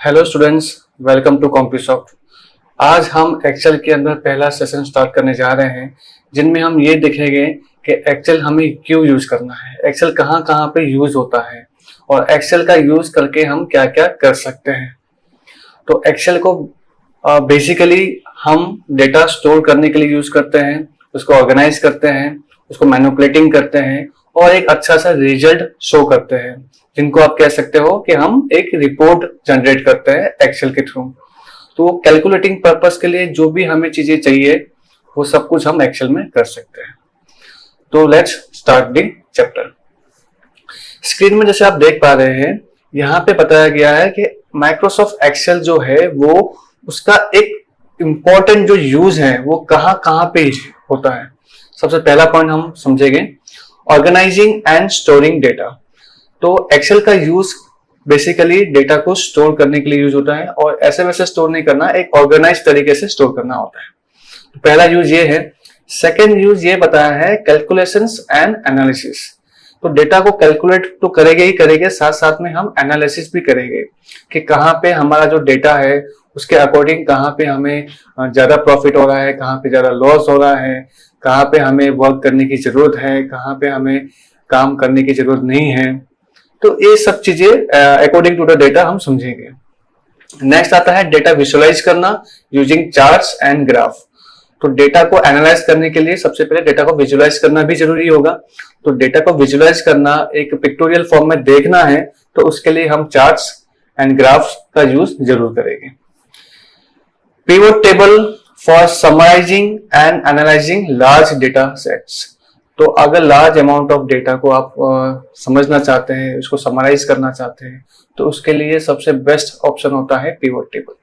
Hello students, welcome to Compusoft. आज हम Excel के अंदर पहला सेशन स्टार्ट करने जा रहे हैं, जिनमें हम ये देखेंगे कि एक्सेल हमें क्यों यूज करना है, एक्सेल कहाँ कहाँ पे यूज होता है और एक्सेल का यूज करके हम क्या क्या कर सकते हैं। तो एक्सेल को बेसिकली हम डेटा स्टोर करने के लिए यूज करते हैं, उसको ऑर्गेनाइज करते हैं, उसको मैनिपुलेटिंग करते हैं और एक अच्छा सा रिजल्ट शो करते हैं, जिनको आप कह सकते हो कि हम एक रिपोर्ट जनरेट करते हैं एक्सेल के थ्रू। तो कैलकुलेटिंग पर्पस के लिए जो भी हमें चीजें चाहिए वो सब कुछ हम एक्सेल में कर सकते हैं। तो let's start the chapter. Screen में जैसे आप देख पा रहे हैं, यहाँ पे बताया गया है कि माइक्रोसॉफ्ट एक्सेल जो है वो उसका एक इंपॉर्टेंट जो यूज है वो कहाँ कहाँ पे होता है। सबसे पहला पॉइंट हम समझेंगे, ऑर्गेनाइजिंग एंड स्टोरिंग डेटा। तो एक्सेल का यूज बेसिकली डेटा को स्टोर करने के लिए यूज होता है और ऐसे वैसे स्टोर नहीं करना, एक ऑर्गेनाइज तरीके से स्टोर करना होता है। तो पहला यूज ये है। सेकेंड यूज ये बताया है कैलकुलेशंस एंड एनालिसिस। तो डेटा को कैलकुलेट तो करेंगे ही करेंगे, साथ साथ में हम एनालिसिस भी करेंगे कि कहाँ पे हमारा जो डेटा है उसके अकॉर्डिंग कहाँ पे हमें ज्यादा प्रॉफिट हो रहा है, कहाँ पे ज्यादा लॉस हो रहा है, कहाँ पे हमें वर्क करने की जरूरत है, कहाँ पे हमें काम करने की जरूरत नहीं है। तो ये सब चीजें अकॉर्डिंग टू द डेटा हम समझेंगे। नेक्स्ट आता है डेटा विजुअलाइज करना यूजिंग चार्ट्स एंड ग्राफ। तो डेटा को एनालाइज करने के लिए सबसे पहले डेटा को विजुअलाइज करना भी जरूरी होगा। तो डेटा को विजुअलाइज करना, एक पिक्टोरियल फॉर्म में देखना है, तो उसके लिए हम चार्ट्स एंड ग्राफ्स का यूज जरूर करेंगे। Pivot table for summarising and analysing large data sets. तो अगर लार्ज अमाउंट ऑफ डेटा को आप समझना चाहते हैं, उसको समराइज करना चाहते हैं, तो उसके लिए सबसे बेस्ट ऑप्शन होता है पिवट टेबल।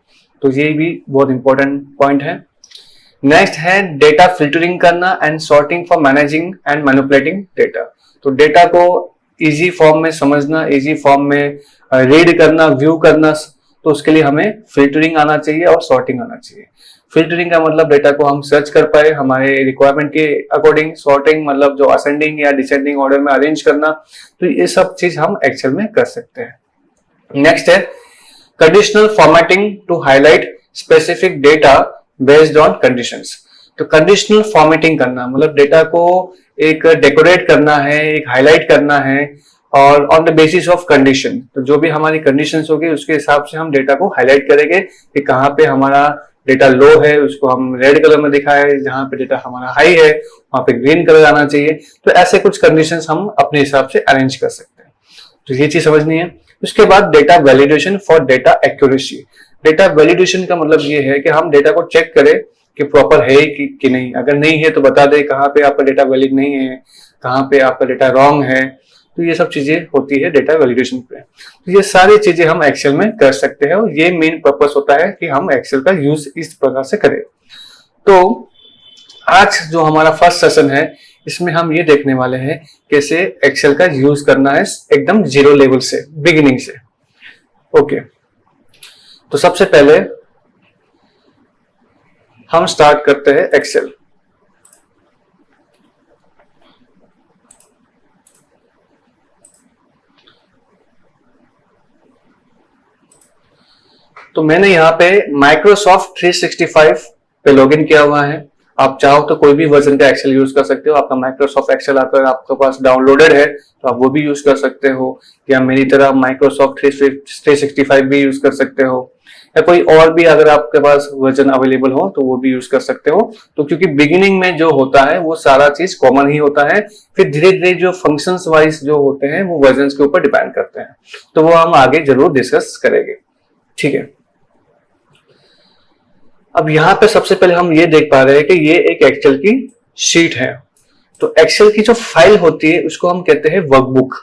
तो ये भी बहुत इंपॉर्टेंट पॉइंट है। नेक्स्ट है डेटा फिल्टरिंग करना and sorting for managing and manipulating data. तो डेटा को इजी फॉर्म में समझना, इजी फॉर्म में रीड करना, व्यू करना, तो उसके लिए हमें फिल्टरिंग आना चाहिए और सॉर्टिंग आना चाहिए। फिल्टरिंग का मतलब डेटा को हम सर्च कर पाए हमारे रिक्वायरमेंट के अकॉर्डिंग। सॉर्टिंग मतलब जो असेंडिंग या डिसेंडिंग ऑर्डर में अरेंज करना। तो ये सब चीज हम एक्सेल में कर सकते हैं। नेक्स्ट है conditional formatting to highlight specific data based on conditions. तो कंडीशनल फॉर्मेटिंग करना मतलब डेटा को एक डेकोरेट करना है, एक हाईलाइट करना है और on the basis of condition. तो जो भी हमारी कंडीशंस होगी उसके हिसाब से हम डेटा को हाईलाइट करेंगे कि कहाँ पे हमारा डेटा लो है उसको हम रेड कलर में दिखाए, जहां पे डेटा हमारा हाई है वहां पे ग्रीन कलर आना चाहिए। तो ऐसे कुछ कंडीशंस हम अपने हिसाब से अरेंज कर सकते हैं। तो ये चीज समझनी है। उसके बाद data validation for data accuracy. Data validation का मतलब ये है कि हम डेटा को चेक करें कि प्रॉपर है कि नहीं। अगर नहीं है तो बता दे कहाँ पे आपका डेटा वैलिड नहीं है, कहाँ पे आपका डेटा रॉन्ग है। तो ये सब चीजें होती है डेटा वैलिडेशन पे। तो ये सारी चीजें हम एक्सेल में कर सकते हैं और ये मेन पर्पस होता है कि हम एक्सेल का यूज इस प्रकार से करें। तो आज जो हमारा फर्स्ट सेशन है इसमें हम ये देखने वाले हैं कैसे एक्सेल का यूज करना है एकदम जीरो लेवल से, बिगिनिंग से। ओके, तो सबसे पहले हम स्टार्ट करते हैं एक्सेल। तो मैंने यहाँ पे माइक्रोसॉफ्ट 365 पे लॉगिन किया हुआ है। आप चाहो तो कोई भी वर्जन का एक्सेल यूज कर सकते हो। आपका माइक्रोसॉफ्ट एक्सेल अगर आपके पास डाउनलोडेड है तो आप वो भी यूज कर सकते हो, या मेरी तरह माइक्रोसॉफ्ट 365 भी यूज कर सकते हो, या कोई और भी अगर आपके पास वर्जन अवेलेबल हो तो वो भी यूज कर सकते हो। तो क्योंकि बिगिनिंग में जो होता है वो सारा चीज कॉमन ही होता है, फिर धीरे धीरे जो फंक्शंस वाइज जो होते हैं वो वर्जन के ऊपर डिपेंड करते हैं। तो वो हम आगे जरूर डिस्कस करेंगे, ठीक है। अब यहाँ पे सबसे पहले हम ये देख पा रहे हैं कि ये एक एक्सेल की शीट है। तो एक्सेल की जो फाइल होती है उसको हम कहते हैं वर्कबुक।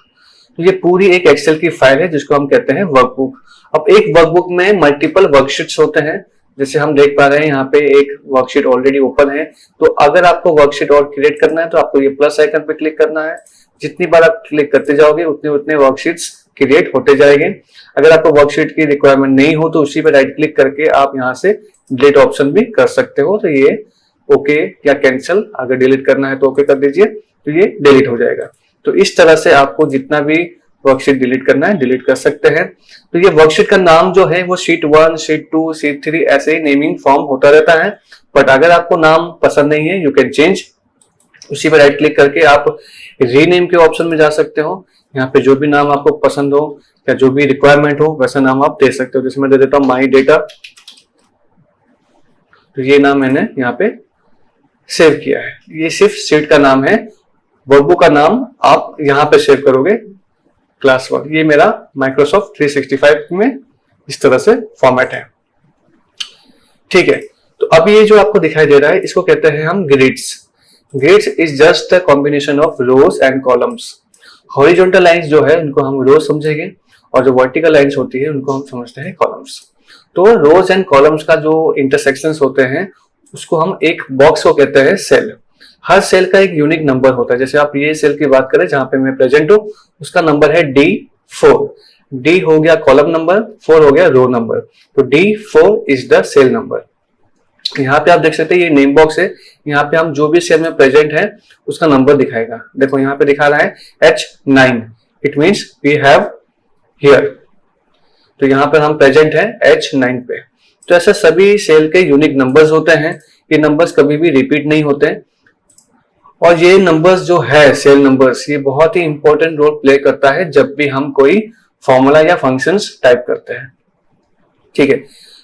तो ये पूरी एक एक्सेल की फाइल है जिसको हम कहते हैं वर्कबुक। अब एक वर्कबुक में मल्टीपल वर्कशीट्स होते हैं। जैसे हम देख पा रहे हैं यहाँ पे एक वर्कशीट ऑलरेडी ओपन है। तो अगर आपको वर्कशीट और क्रिएट करना है तो आपको ये प्लस आइकन पे क्लिक करना है। जितनी बार आप क्लिक करते जाओगे उतने उतने वर्कशीट्स क्रिएट होते जाएंगे। अगर आपको वर्कशीट की रिक्वायरमेंट नहीं हो तो उसी पे राइट क्लिक करके आप यहाँ से डिलीट ऑप्शन भी कर सकते हो। तो ये ओके या कैंसिल, अगर डिलीट करना है तो ओके कर दीजिए, तो ये डिलीट हो जाएगा। तो इस तरह से आपको जितना भी वर्कशीट डिलीट करना है डिलीट कर सकते हैं। तो ये वर्कशीट का नाम जो है वो शीट 1, शीट 2, शीट 3 ऐसे ही नेमिंग फॉर्म होता रहता है। बट अगर आपको नाम पसंद नहीं है, यू कैन चेंज। उसी पर राइट क्लिक करके आप रीनेम के ऑप्शन में जा सकते हो। यहाँ पे जो भी नाम आपको पसंद हो या जो भी रिक्वायरमेंट हो वैसा नाम आप दे सकते हो। जैसे मैं दे देता हूँ माई डेटा, तो ये नाम मैंने यहाँ पे सेव किया है। ये सिर्फ शीट का नाम है, वर्कबुक का नाम आप यहाँ पे सेव करोगे क्लास 1। ये मेरा माइक्रोसॉफ्ट 365 में इस तरह से फॉर्मेट है। ठीक है, तो अब ये जो आपको दिखाई दे रहा है इसको कहते हैं हम grids. Grids is just a combination of rose and columns. Horizontal lines जो है उनको हम रोज समझेंगे और जो वर्टिकल लाइंस होती है उनको हम समझते हैं कॉलम्स। तो रोज एंड कॉलम्स का जो इंटरसेक्शंस होते हैं उसको हम एक बॉक्स को कहते हैं सेल। हर सेल का एक यूनिक नंबर होता है। जैसे आप ये सेल की बात करें जहां पे मैं प्रेजेंट हूं, उसका नंबर है D4। D हो गया कॉलम नंबर, 4 हो गया रो नंबर। तो D4 is the cell number. यहाँ पे आप देख सकते हैं ये नेम बॉक्स है। यहाँ पे हम जो भी सेल में प्रेजेंट है उसका नंबर दिखाएगा। देखो यहाँ पे दिखा रहा है H9, it means we have here. तो यहाँ पर हम प्रेजेंट है H9 पे। तो ऐसा सभी सेल के यूनिक नंबर्स होते हैं। ये नंबर्स कभी भी रिपीट नहीं होते और ये नंबर्स जो है सेल नंबर्स, ये बहुत ही इंपॉर्टेंट रोल प्ले करता है जब भी हम कोई फॉर्मूला या फंक्शंस टाइप करते हैं। ठीक है,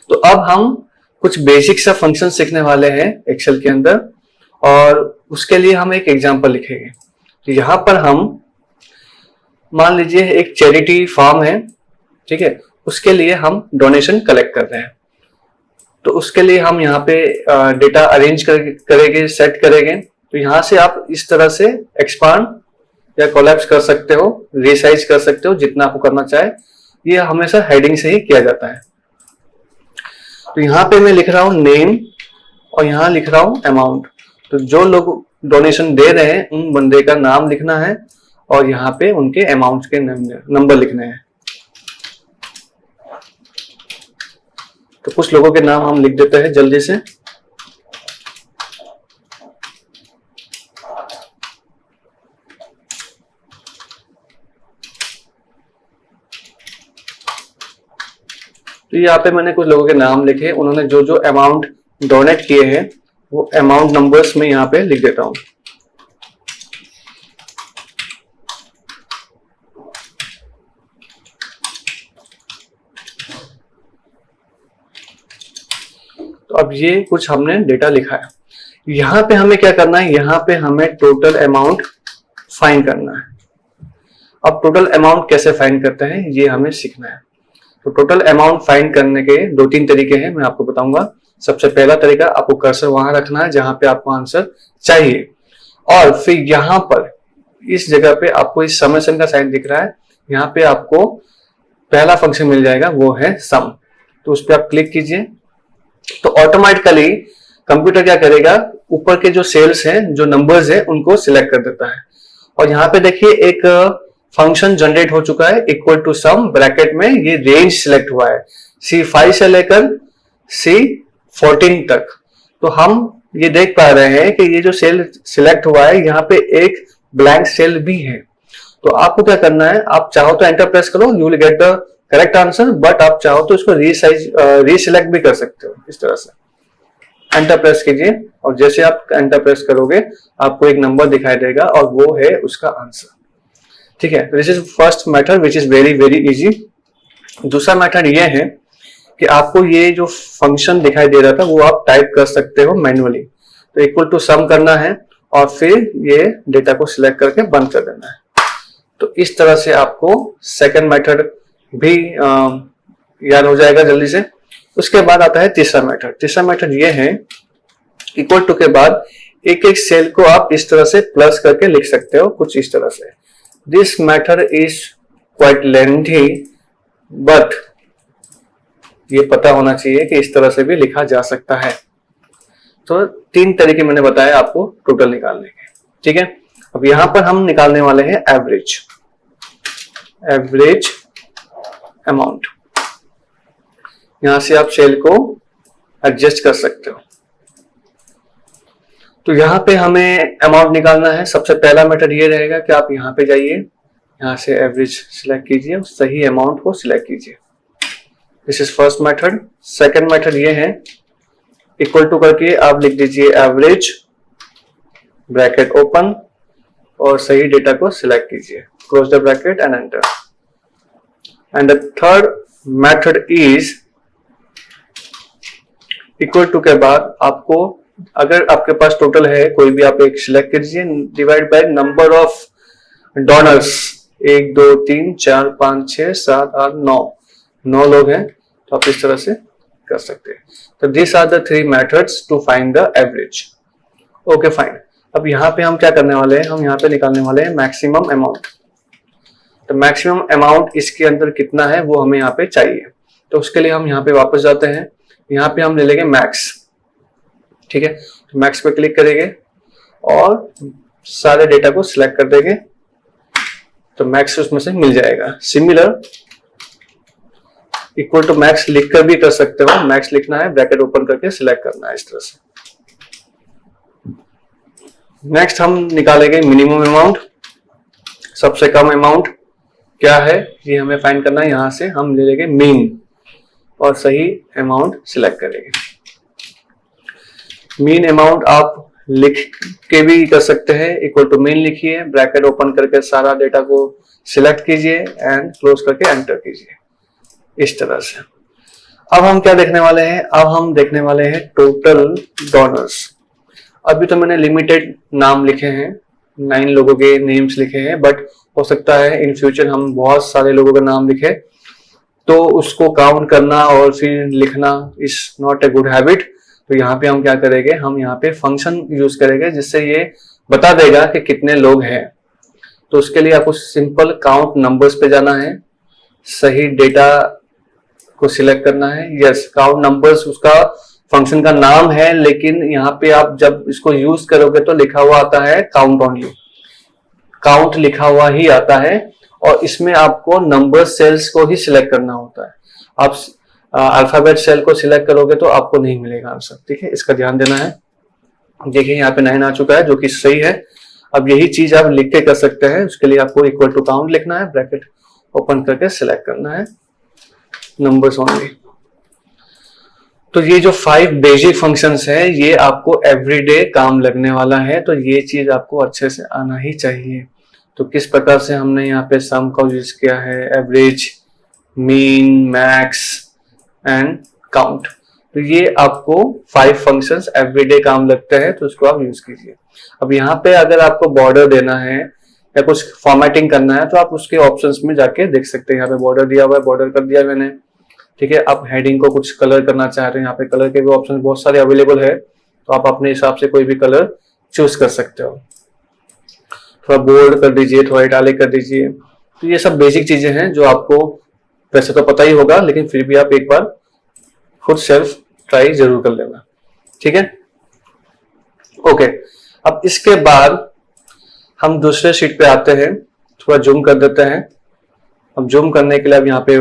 तो अब हम कुछ बेसिक सा फंक्शन सीखने वाले हैं एक्सेल के अंदर और उसके लिए हम एक एग्जांपल लिखेंगे। तो यहाँ पर हम मान लीजिए एक चैरिटी फार्म है, ठीक है, उसके लिए हम डोनेशन कलेक्ट कर रहे हैं। तो उसके लिए हम यहाँ पे डेटा अरेंज करेंगे, सेट करेंगे। तो यहाँ से आप इस तरह से एक्सपांड या कोलैप्स कर सकते हो, रीसाइज कर सकते हो जितना आपको करना चाहे। ये हमेशा हेडिंग से ही किया जाता है। तो यहाँ पे मैं लिख रहा हूँ नेम और यहाँ लिख रहा हूँ अमाउंट। तो जो लोग डोनेशन दे रहे हैं उन बंदे का नाम लिखना है और यहाँ पे उनके अमाउंट के नंबर लिखने हैं। तो कुछ लोगों के नाम हम लिख देते हैं जल्दी से। तो यहाँ पे मैंने कुछ लोगों के नाम लिखे, उन्होंने जो जो अमाउंट डोनेट किए हैं वो अमाउंट नंबर्स में यहाँ पे लिख देता हूं। तो अब ये कुछ हमने डेटा लिखा है। यहाँ पे हमें क्या करना है, यहाँ पे हमें टोटल अमाउंट फाइंड करना है। अब टोटल अमाउंट कैसे फाइंड करते हैं ये हमें सीखना है। तो टोटल अमाउंट फाइंड करने के 2-3 तरीके हैं, मैं आपको बताऊंगा। सबसे पहला तरीका, आपको कर्सर वहां रखना है जहां पे आपको आंसर चाहिए और फिर यहाँ पर इस जगह पे आपको इस समेशन का साइन दिख रहा है, यहाँ पे आपको पहला फंक्शन मिल जाएगा, वो है सम। तो उस पर आप क्लिक कीजिए तो ऑटोमेटिकली कंप्यूटर क्या करेगा, ऊपर के जो सेल्स हैं, जो नंबर्स हैं, उनको सिलेक्ट कर देता है। और यहाँ पे देखिए एक फंक्शन जनरेट हो चुका है, इक्वल टू सम, ब्रैकेट में ये रेंज सिलेक्ट हुआ है C5 से लेकर C14 तक। तो हम ये देख पा रहे हैं कि ये जो सेल सिलेक्ट हुआ है यहाँ पे एक ब्लैंक सेल भी है। तो आपको क्या करना है, आप चाहो तो एंटर प्रेस करो, you will get the correct answer, but आप चाहो तो इसको रीसिलेक्ट भी कर सकते हो। इस तरह से एंटर प्रेस कीजिए और जैसे आप एंटर प्रेस करोगे आपको एक नंबर दिखाई देगा और वो है उसका आंसर। ठीक है, this is first method which is very very easy. दूसरा मेथड ये है कि आपको ये जो फंक्शन दिखाई दे रहा था वो आप टाइप कर सकते हो मैन्युअली। तो इक्वल टू सम करना है और फिर ये डेटा को सिलेक्ट करके बंद कर देना है। तो इस तरह से आपको सेकंड मेथड भी याद हो जाएगा जल्दी से। उसके बाद आता है तीसरा मेथड। तीसरा मेथड ये है, इक्वल टू के बाद एक एक सेल को आप इस तरह से प्लस करके लिख सकते हो, कुछ इस तरह से। This method is quite lengthy but ये पता होना चाहिए कि इस तरह से भी लिखा जा सकता है। तो 3 तरीके मैंने बताए आपको टोटल निकालने के। ठीक है, अब यहां पर हम निकालने वाले हैं एवरेज अमाउंट। यहां से आप सेल को एडजस्ट कर सकते हो। तो यहां पे हमें अमाउंट निकालना है। सबसे पहला मेथड ये रहेगा कि आप यहां पे जाइए यहाँ से एवरेज सिलेक्ट कीजिए और सही अमाउंट को सिलेक्ट कीजिए। This is first method. Second method ये है, इक्वल टू करके आप लिख दीजिए एवरेज, ब्रैकेट ओपन और सही डेटा को सिलेक्ट कीजिए, close the bracket and enter. And the third method is equal to के बाद आपको, अगर आपके पास टोटल है कोई भी, आप एक सिलेक्ट कीजिए, divide by number of donors, 1 2 3 4 5 6 7 8 9 लोग हैं, तो आप इस तरह से कर सकते हैं। तो this are the 3 methods to find the average. Okay fine. अब यहाँ पे हम क्या करने वाले हैं, हम यहाँ पे निकालने वाले हैं मैक्सिमम अमाउंट। तो मैक्सिमम अमाउंट इसके अंदर कितना है वो हमें यहाँ पे चाहिए। तो उसके लिए हम यहाँ पे वापस जाते हैं, यहाँ पे हम ले लेंगे मैक्स। ठीक है, तो मैक्स पे क्लिक करेंगे और सारे डेटा को सिलेक्ट कर देंगे, तो मैक्स उसमें से मिल जाएगा। सिमिलर इक्वल टू मैक्स लिख कर भी कर सकते हो, मैक्स लिखना है, ब्रैकेट ओपन करके सिलेक्ट करना है इस तरह से। नेक्स्ट हम निकालेंगे मिनिमम अमाउंट, सबसे कम अमाउंट क्या है ये हमें फाइंड करना है। यहां से हम ले लेंगे मीन और सही अमाउंट सिलेक्ट करेंगे। मीन अमाउंट आप लिख के भी कर सकते हैं, इक्वल टू मीन लिखिए, ब्रैकेट ओपन करके सारा डेटा को सिलेक्ट कीजिए एंड क्लोज करके एंटर कीजिए इस तरह से। अब हम क्या देखने वाले हैं, अब हम देखने वाले हैं टोटल डोनर्स। अभी तो मैंने लिमिटेड नाम लिखे हैं, 9 लोगों के नेम्स लिखे हैं, बट हो सकता है इन फ्यूचर हम बहुत सारे लोगों का नाम लिखे, तो उसको काउंट करना और फिर लिखना is not a good habit. तो यहाँ पे हम क्या करेंगे, हम यहाँ पे फंक्शन यूज करेंगे जिससे ये बता देगा कि कितने लोग हैं। तो उसके लिए आपको सिंपल काउंट नंबर्स पे जाना है, सही डेटा को सिलेक्ट करना है। यस, काउंट नंबर्स उसका फंक्शन का नाम है, लेकिन यहाँ पे आप जब इसको यूज करोगे तो लिखा हुआ आता है काउंट ओनली, काउंट लिखा हुआ ही आता है, और इसमें आपको नंबर सेल्स को ही सिलेक्ट करना होता है। आप अल्फाबेट सेल को सिलेक्ट करोगे तो आपको नहीं मिलेगा आंसर। ठीक है, इसका ध्यान देना है। देखिए यहाँ पे 9 आ चुका है जो कि सही है। अब यही चीज आप लिख के कर सकते हैं, उसके लिए आपको इक्वल टू काउंट लिखना है, ब्रैकेट ओपन करके सिलेक्ट करना है नंबर्स ओनली। तो ये जो 5 बेसिक फंक्शंस है ये आपको एवरीडे काम लगने वाला है, तो ये चीज आपको अच्छे से आना ही चाहिए। तो किस प्रकार से हमने यहाँ पे सम का यूज किया है, average, mean, max and count, तो ये आपको 5 फंक्शंस एवरीडे काम लगते हैं, तो उसको आप यूज कीजिए। अब यहाँ पे अगर आपको बॉर्डर देना है या कुछ फॉर्मेटिंग करना है तो आप उसके ऑप्शंस में जाके देख सकते हैं। यहाँ पे बॉर्डर दिया हुआ है, बॉर्डर कर दिया मैंने। ठीक है, आप हेडिंग को कुछ कलर करना चाह रहे हैं, यहाँ पे कलर के भी ऑप्शन बहुत सारे अवेलेबल है, तो आप अपने हिसाब से कोई भी कलर चूज कर सकते हो। थोड़ा बोल्ड कर दीजिए, थोड़ा इटैलिक कर दीजिए। तो ये सब बेसिक चीजें हैं जो आपको वैसे तो पता ही होगा, लेकिन फिर भी आप एक बार खुद सेल्फ ट्राई जरूर कर लेना। ठीक है, ओके। अब इसके बाद हम दूसरे शीट पे आते हैं, थोड़ा जूम कर देते हैं। अब जूम करने के लिए अब यहाँ पे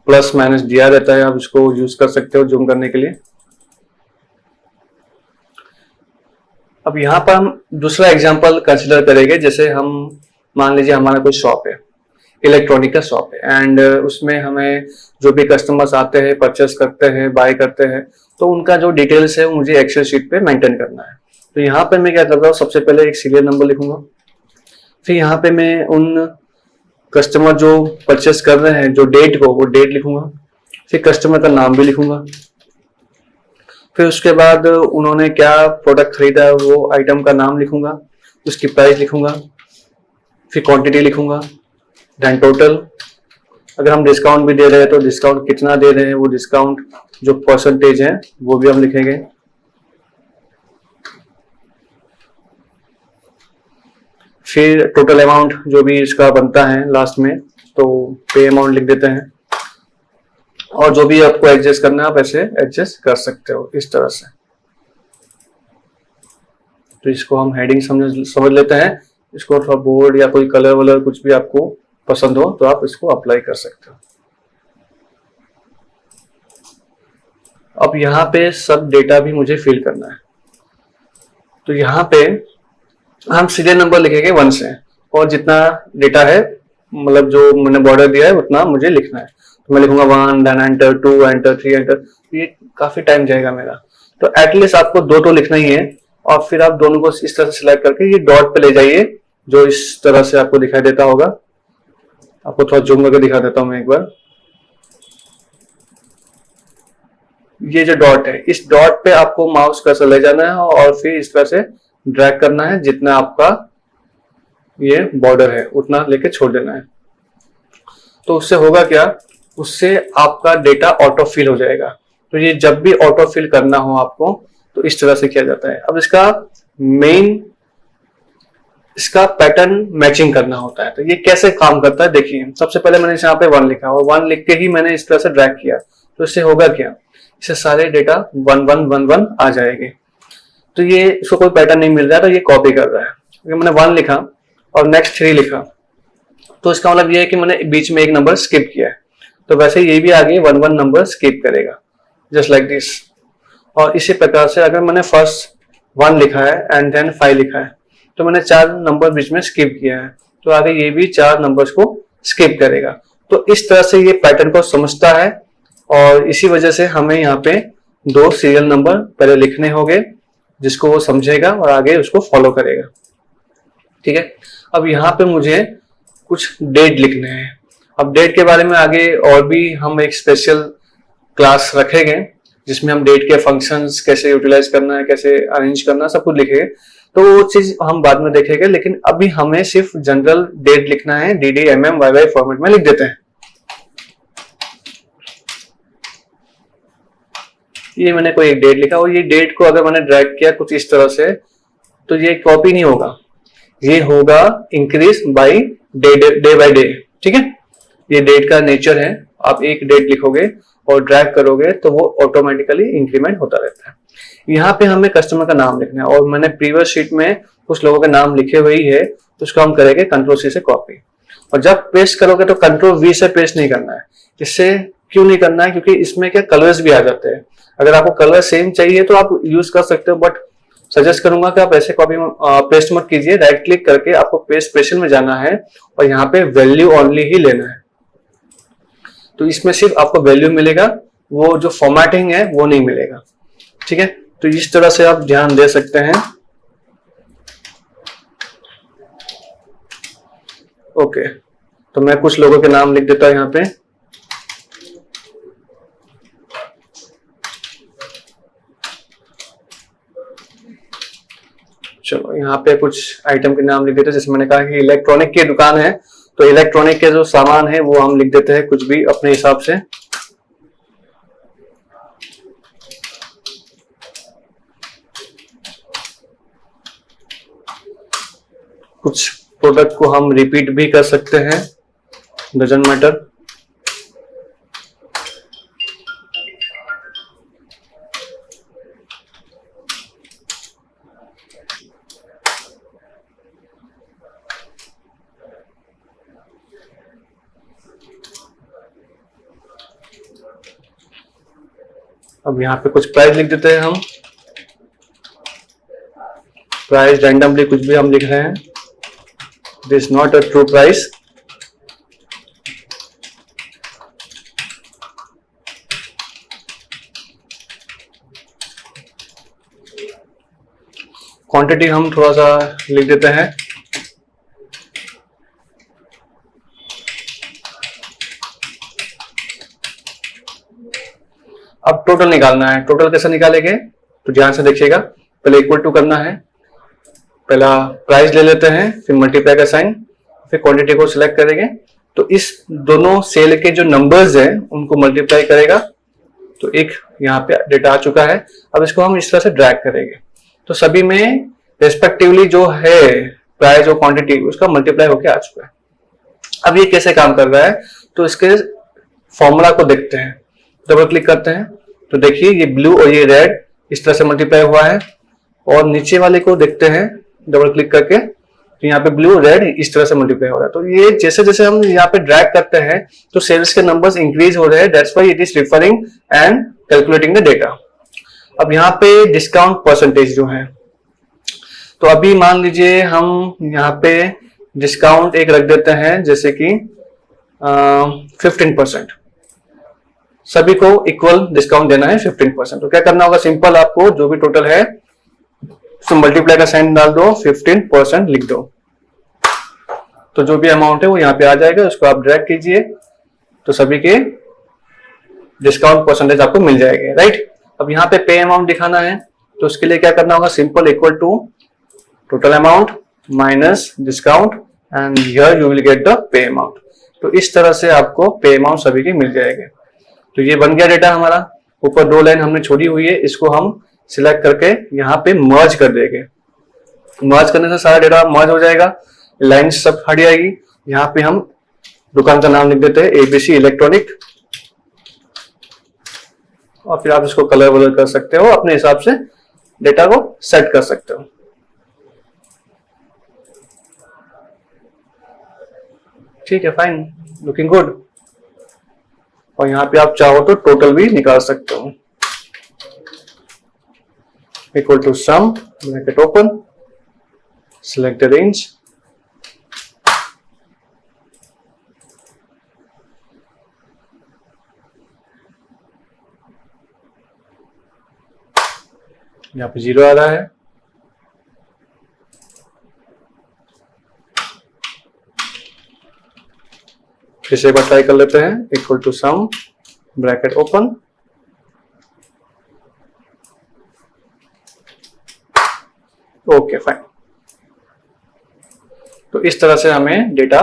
प्लस माइनस दिया रहता है, आप इसको यूज कर सकते हो जूम करने के लिए। अब यहाँ पर हम दूसरा एग्जांपल कंसिडर करेंगे। जैसे हम मान लीजिए हमारा कोई शॉप है, इलेक्ट्रॉनिक का शॉप है, एंड उसमें हमें जो भी कस्टमर्स आते हैं, परचेस करते हैं, बाय करते हैं, तो उनका जो डिटेल्स है वो मुझे एक्सेल शीट पे मेंटेन करना है। तो यहाँ पे मैं क्या कर रहा हूँ, सबसे पहले एक सीरियल नंबर लिखूंगा, फिर यहाँ पे मैं उन कस्टमर जो परचेस कर रहे हैं जो डेट को, वो डेट लिखूंगा, फिर कस्टमर का नाम भी लिखूंगा, फिर उसके बाद उन्होंने क्या प्रोडक्ट खरीदा वो आइटम का नाम लिखूंगा, उसकी प्राइस लिखूंगा, फिर क्वांटिटी लिखूंगा, देन टोटल। अगर हम डिस्काउंट भी दे रहे हैं तो डिस्काउंट कितना दे रहे हैं, वो डिस्काउंट जो परसेंटेज है वो भी हम लिखेंगे। फिर टोटल अमाउंट जो भी इसका बनता है लास्ट में, तो पे अमाउंट लिख देते हैं, और जो भी आपको एडजस्ट करना है आप ऐसे एडजस्ट कर सकते हो इस तरह से। तो इसको हम हेडिंग समझ लेते हैं। इसको थोड़ा बोर्ड या कोई कलर वलर कुछ भी आपको पसंद हो तो आप इसको अप्लाई कर सकते हो। अब यहाँ पे सब डेटा भी मुझे फिल करना है, तो यहाँ पे हम सीरियल नंबर लिखेंगे 1 से, और जितना डेटा है मतलब जो मैंने बॉर्डर दिया है उतना मुझे लिखना है। तो मैं लिखूंगा 1, देन एंटर, 2 एंटर, 3 एंटर, ये काफी टाइम जाएगा मेरा। तो एटलीस्ट आपको 2 तो लिखना ही है, और फिर आप दोनों को इस तरह से सिलेक्ट करके ये डॉट पे ले जाइए, जो इस तरह से आपको दिखाई देता होगा। आपको थोड़ा जूम करके दिखा देता हूं मैं एक बार। ये जो डॉट है, इस डॉट पे आपको माउस कर्सर ले जाना है और फिर इस तरह से ड्रैग करना है, जितना आपका ये बॉर्डर है उतना लेके छोड़ देना है। तो उससे होगा क्या, उससे आपका डेटा ऑटो फिल हो जाएगा। तो ये जब भी ऑटो फिल करना हो आपको तो इस तरह से किया जाता है। अब इसका पैटर्न मैचिंग करना होता है। तो ये कैसे काम करता है देखिए, सबसे पहले मैंने यहाँ पे 1 लिखा और 1 लिख के ही मैंने इस तरह से ड्रैग किया। तो इससे होगा क्या, इससे सारे डेटा 1 1 1 1 आ जाएंगे। तो ये इसको कोई पैटर्न नहीं मिल रहा है, तो ये कॉपी कर रहा है। अगर मैंने 1 लिखा और नेक्स्ट 3 लिखा, तो इसका मतलब ये है कि मैंने बीच में एक नंबर स्किप किया है। तो वैसे ये भी आगे 1 1 नंबर स्किप करेगा, जस्ट लाइक दिस। और इसी प्रकार से अगर मैंने फर्स्ट 1 लिखा है एंड देन 5 लिखा है, तो मैंने 4 नंबर बीच में स्किप किया है, तो आगे ये भी 4 नंबर्स को स्किप करेगा। तो इस तरह से ये पैटर्न को समझता है, और इसी वजह से हमें यहाँ पे 2 सीरियल नंबर पहले लिखने होंगे, जिसको वो समझेगा और आगे उसको फॉलो करेगा। ठीक है, अब यहाँ पे मुझे कुछ डेट लिखने हैं। अब डेट के बारे में आगे और भी हम एक स्पेशल क्लास रखेंगे, जिसमें हम डेट के फंक्शंस कैसे यूटिलाइज करना है, कैसे अरेंज करना है, सब कुछ लिखेंगे। तो वो चीज हम बाद में देखेंगे, लेकिन अभी हमें सिर्फ जनरल डेट लिखना है। dd mm yy फॉर्मेट में लिख देते हैं। ये मैंने कोई एक डेट लिखा, और ये डेट को अगर मैंने ड्रैग किया कुछ इस तरह से, तो ये कॉपी नहीं होगा, ये होगा increase by day by day. ठीक है, ये डेट का नेचर है। आप एक डेट लिखोगे और ड्रैग करोगे तो वो ऑटोमेटिकली इंक्रीमेंट होता रहता है। यहाँ पे हमें कस्टमर का नाम लिखना है, और मैंने प्रीवियस शीट में कुछ लोगों के नाम लिखे हुए ही है, तो उसको हम करेंगे Ctrl+C से कॉपी। और जब पेस्ट करोगे तो Ctrl+V से पेस्ट नहीं करना है। इससे क्यों नहीं करना है, क्योंकि इसमें क्या कलर्स भी आ जाते हैं। अगर आपको कलर सेम चाहिए तो आप यूज कर सकते हो, बट सजेस्ट करूंगा कि आप ऐसे कॉपी पेस्ट मत कीजिए। राइट क्लिक करके आपको पेस्ट स्पेशल में जाना है और यहाँ पे वैल्यू ओनली ही लेना है। तो इसमें सिर्फ आपको वैल्यू मिलेगा, वो जो फॉर्मेटिंग है वो नहीं मिलेगा। ठीक है, तो इस तरह से आप ध्यान दे सकते हैं। ओके, तो मैं कुछ लोगों के नाम लिख देता हूं यहाँ पे। चलो यहाँ पे कुछ आइटम के नाम लिख देते हैं। जैसे मैंने कहा कि इलेक्ट्रॉनिक की दुकान है, तो इलेक्ट्रॉनिक के जो सामान है वो हम लिख देते हैं कुछ भी अपने हिसाब से। कुछ प्रोडक्ट को हम रिपीट भी कर सकते हैं, डजंट मैटर। अब यहाँ पे कुछ प्राइस लिख देते हैं हम। प्राइस रैंडमली कुछ भी हम लिख रहे हैं। This not a true price. Quantity हम थोड़ा सा लिख देते हैं। अब टोटल निकालना है। टोटल कैसे निकालेंगे, तो ध्यान से देखिएगा। पहले इक्वल टू करना है, पहला प्राइस ले लेते हैं, फिर मल्टीप्लाई का साइन, फिर क्वांटिटी को सिलेक्ट करेंगे। तो इस दोनों सेल के जो नंबर्स हैं उनको मल्टीप्लाई करेगा। तो एक यहाँ पे डेटा आ चुका है। अब इसको हम इस तरह से ड्रैग करेंगे, तो सभी में रेस्पेक्टिवली जो है प्राइस और क्वांटिटी उसका मल्टीप्लाई होकर आ चुका है। अब ये कैसे काम कर रहा है, तो इसके फॉर्मूला को देखते हैं। डबल क्लिक करते हैं तो देखिए ये ब्लू और ये रेड इस तरह से मल्टीप्लाई हुआ है। और नीचे वाले को देखते हैं डबल क्लिक करके, तो यहाँ पे ब्लू रेड इस तरह से मल्टीप्लाई हो रहा है। तो ये जैसे जैसे हम यहाँ पे ड्रैग करते हैं तो सेल्स के नंबर्स इंक्रीज हो रहे हैं। That's why it is referring and calculating the data. अब यहाँ पे डिस्काउंट परसेंटेज जो है, तो अभी मान लीजिए हम यहाँ पे डिस्काउंट एक रख देते हैं जैसे कि 15%, सभी को इक्वल डिस्काउंट देना है 15%। तो क्या करना होगा, सिंपल, आपको जो भी टोटल है तो मल्टीप्लाई का साइन डाल दो, 15% लिख दो, तो जो भी अमाउंट है वो यहाँ पे आ जाएगा, उसको आप ड्रैग कीजिए तो सभी के डिस्काउंट परसेंटेज आपको मिल जाएंगे, राइट। अब यहाँ पे पे अमाउंट दिखाना है तो उसके लिए क्या करना होगा, simple, equal to total amount minus discount and here you will get the pay amount. तो इस तरह से आपको पे अमाउंट सभी के मिल जाएंगे। तो ये बन गया डेटा हमारा। ऊपर 2 लाइन हमने छोड़ी हुई है, इसको हम सिलेक्ट करके यहाँ पे मर्ज कर देंगे। मर्ज करने से सारा डेटा मर्ज हो जाएगा, लाइन सब हट जाएगी। यहाँ पे हम दुकान का नाम लिख देते हैं ABC इलेक्ट्रॉनिक, और फिर आप इसको कलर वलर कर सकते हो, अपने हिसाब से डेटा को सेट कर सकते हो। ठीक है, फाइन, लुकिंग गुड। और यहाँ पे आप चाहो तो टोटल भी निकाल सकते हो, equal to sum, bracket open, select the range, यहाँ पे 0 आ रहा है। फिर से एक बार ट्राई कर लेते हैं, equal to sum, bracket open, okay, fine. तो इस तरह से हमें डेटा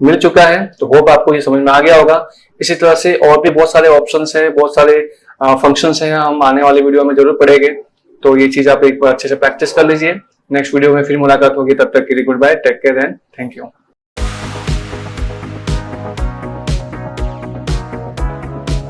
मिल चुका है। तो होप आपको ये समझ में आ गया होगा। इसी तरह से और भी बहुत सारे ऑप्शंस हैं, बहुत सारे फंक्शंस हैं, हम आने वाले वीडियो में जरूर पढ़ेंगे। तो ये चीज आप एक बार अच्छे से प्रैक्टिस कर लीजिए। नेक्स्ट वीडियो में फिर मुलाकात होगी, तब तक के लिए goodbye, take care and thank you.